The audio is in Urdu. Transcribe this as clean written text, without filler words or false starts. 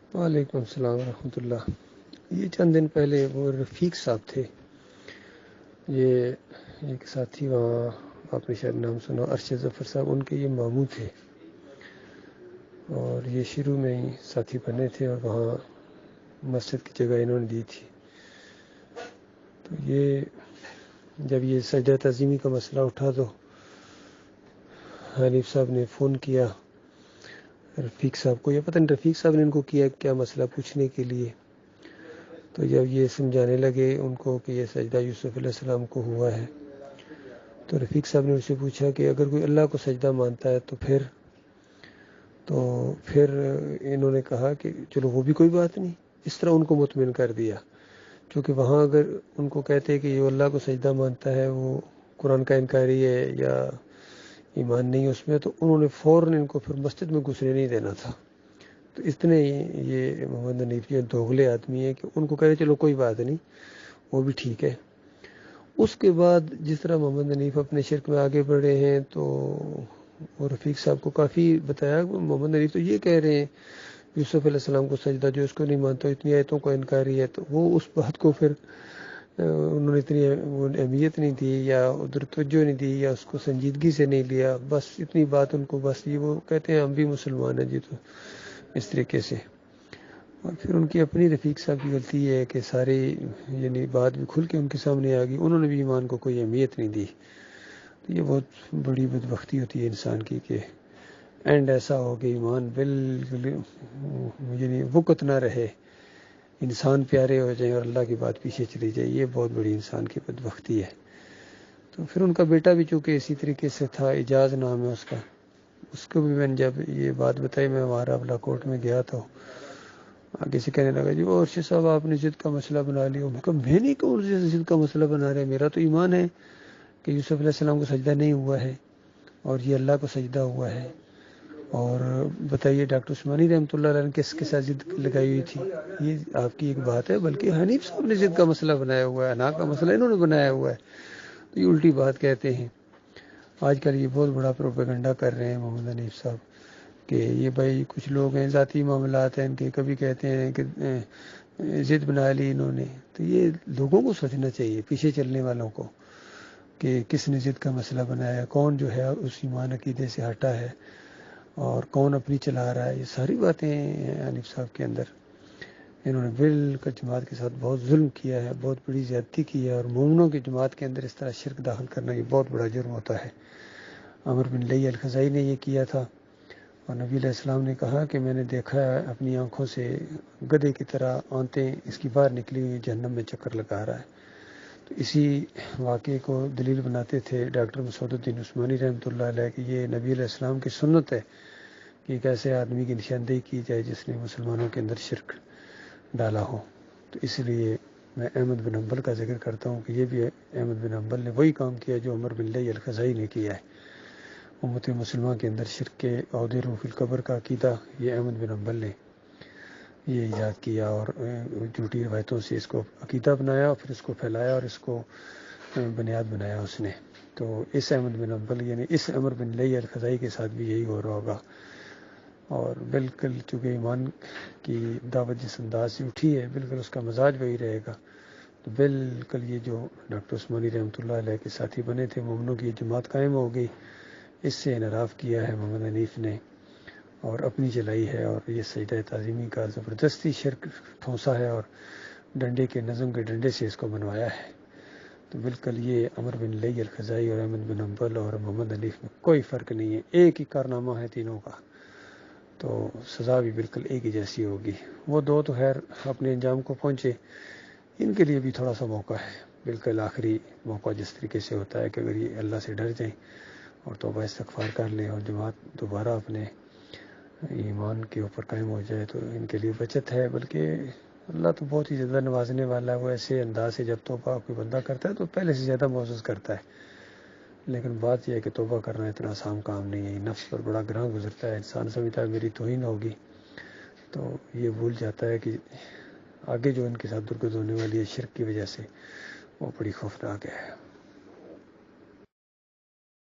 وعلیکم السلام ورحمۃ اللہ۔ یہ چند دن پہلے وہ رفیق صاحب تھے، یہ ایک ساتھی وہاں، آپ نے شاید نام سنا، ارشد ظفر صاحب، ان کے یہ ماموں تھے اور یہ شروع میں ہی ساتھی بنے تھے اور وہاں مسجد کی جگہ انہوں نے دی تھی۔ تو یہ جب یہ سجدہ تعظیمی کا مسئلہ اٹھا تو حنیف صاحب نے فون کیا رفیق صاحب کو، یا پتہ نہیں رفیق صاحب نے ان کو کیا کیا مسئلہ پوچھنے کے لیے۔ تو جب یہ سمجھانے لگے ان کو کہ یہ سجدہ یوسف علیہ السلام کو ہوا ہے، تو رفیق صاحب نے ان سے پوچھا کہ اگر کوئی اللہ کو سجدہ مانتا ہے تو پھر انہوں نے کہا کہ چلو وہ بھی کوئی بات نہیں، اس طرح ان کو مطمئن کر دیا، کیونکہ وہاں اگر ان کو کہتے کہ یہ اللہ کو سجدہ مانتا ہے وہ قرآن کا انکاری ہے یا ایمان نہیں اس میں، تو انہوں نے فوراً ان کو پھر مسجد میں گھسنے نہیں دینا تھا۔ تو اتنے یہ محمد حنیف یہ دوغلے آدمی ہیں کہ ان کو کہے چلو کوئی بات نہیں، وہ بھی ٹھیک ہے۔ اس کے بعد جس طرح محمد حنیف اپنے شرک میں آگے بڑھے ہیں تو وہ رفیق صاحب کو کافی بتایا، محمد حنیف تو یہ کہہ رہے ہیں یوسف علیہ السلام کو سجدہ جو اس کو نہیں مانتا اتنی آیتوں کا انکاری ہے، تو وہ اس بات کو پھر انہوں نے اتنی اہمیت نہیں دی یا ادھر توجہ نہیں دی یا اس کو سنجیدگی سے نہیں لیا، بس اتنی بات ان کو، بس یہ وہ کہتے ہیں ہم بھی مسلمان ہیں جی، تو اس طریقے سے۔ اور پھر ان کی اپنی رفیق صاحب کی غلطی ہے کہ سارے یعنی بات بھی کھل کے ان کے سامنے آ گئی، انہوں نے بھی ایمان کو کوئی اہمیت نہیں دی۔ تو یہ بہت بڑی بدبختی ہوتی ہے انسان کی کہ اینڈ ایسا ہو کہ ایمان بالکل یعنی وقت نہ رہے، انسان پیارے ہو جائیں اور اللہ کی بات پیچھے چلی جائے، یہ بہت بڑی انسان کی بدبختی ہے۔ تو پھر ان کا بیٹا بھی چونکہ اسی طریقے سے تھا، اعجاز نام ہے اس کو بھی میں نے جب یہ بات بتائی، میں وہاں راولہ کوٹ میں گیا تو آگے سے کہنے لگا جی وہ ارشد صاحب آپ نے ضد کا مسئلہ بنا لیا۔ میں کہا میں نہیں کون سے ضد کا مسئلہ بنا رہے، میرا تو ایمان ہے کہ یوسف علیہ السلام کو سجدہ نہیں ہوا ہے اور یہ اللہ کو سجدہ ہوا ہے۔ اور بتائیے ڈاکٹر عثمانی رحمۃ اللہ علیہ نے کس کے ساتھ ضد لگائی ہوئی تھی؟ یہ آپ کی ایک بات ہے، بلکہ حنیف صاحب نے ضد کا مسئلہ بنایا ہوا ہے، انا کا مسئلہ انہوں نے بنایا ہوا ہے، تو یہ الٹی بات کہتے ہیں۔ آج کل یہ بہت بڑا پروپیگنڈا کر رہے ہیں محمد حنیف صاحب کہ یہ بھائی کچھ لوگ ہیں ذاتی معاملات ہیں ان کے، کبھی کہتے ہیں کہ ضد بنا لی انہوں نے۔ تو یہ لوگوں کو سوچنا چاہیے، پیچھے چلنے والوں کو، کہ کس نے ضد کا مسئلہ بنایا ہے، کون جو ہے اس ایمان عقیدے سے ہٹا ہے اور کون اپنی چلا رہا ہے۔ یہ ساری باتیں ہیں حنیف صاحب کے اندر۔ انہوں نے بالکل جماعت کے ساتھ بہت ظلم کیا ہے، بہت بڑی زیادتی کی ہے، اور مومنوں کی جماعت کے اندر اس طرح شرک داخل کرنا یہ بہت بڑا جرم ہوتا ہے۔ عمر بن لئی الخزائی نے یہ کیا تھا، اور نبی علیہ السلام نے کہا کہ میں نے دیکھا ہے اپنی آنکھوں سے گدھے کی طرح آنتیں اس کی باہر نکلی ہوئی جہنم میں چکر لگا رہا ہے۔ تو اسی واقعے کو دلیل بناتے تھے ڈاکٹر مسعود الدین عثمانی رحمۃ اللہ علیہ کہ یہ نبی علیہ السلام کی سنت ہے کہ ایک ایسے آدمی کی نشاندہی کی جائے جس نے مسلمانوں کے اندر شرک ڈالا ہو۔ تو اس لیے میں احمد بن حنبل کا ذکر کرتا ہوں کہ یہ بھی احمد بن حنبل نے وہی کام کیا جو عمر بن لئی الخزائی نے کیا ہے۔ امت مسلمہ کے اندر شرک کے عہدے روح القبر کا عقیدہ یہ احمد بن حنبل نے یہ ایجاد کیا اور جھوٹی روایتوں سے اس کو عقیدہ بنایا اور پھر اس کو پھیلایا اور اس کو بنیاد بنایا اس نے۔ تو اس احمد بن حنبل یعنی اس عمر بن لئی الخزائی کے ساتھ بھی یہی ہو رہا ہوگا، اور بالکل چونکہ ایمان کی دعوت جس انداز سے اٹھی ہے بالکل اس کا مزاج وہی رہے گا۔ تو بالکل یہ جو ڈاکٹر عثمانی رحمۃ اللہ علیہ کے ساتھی بنے تھے، مومنوں کی جماعت قائم ہو گئی، اس سے انحراف کیا ہے محمد حنیف نے اور اپنی چلائی ہے، اور یہ سجدہ تعظیمی کا زبردستی شرک ٹھونسا ہے اور ڈنڈے کے نظم کے ڈنڈے سے اس کو بنوایا ہے۔ تو بالکل یہ عمر بن لئی الخزائی اور احمد بن حنبل اور محمد حنیف میں کوئی فرق نہیں ہے، ایک ہی کارنامہ ہے تینوں کا، تو سزا بھی بالکل ایک ہی جیسی ہوگی۔ وہ دو تو خیر اپنے انجام کو پہنچے، ان کے لیے بھی تھوڑا سا موقع ہے، بالکل آخری موقع جس طریقے سے ہوتا ہے کہ اگر یہ اللہ سے ڈر جائیں اور توبہ استغفار کر لیں اور جماعت دوبارہ اپنے ایمان کے اوپر قائم ہو جائے تو ان کے لیے بچت ہے۔ بلکہ اللہ تو بہت ہی زیادہ نوازنے والا ہے، وہ ایسے انداز سے جب توبہ کوئی بندہ کرتا ہے تو پہلے سے زیادہ محسوس کرتا ہے، لیکن بات یہ ہے کہ توبہ کرنا اتنا آسان کام نہیں ہے، نفس پر بڑا گراں گزرتا ہے، انسان سمجھتا ہے میری توہین ہوگی تو یہ بھول جاتا ہے کہ آگے جو ان کے ساتھ درگزر ہونے والی ہے شرک کی وجہ سے وہ بڑی خوفناک ہے۔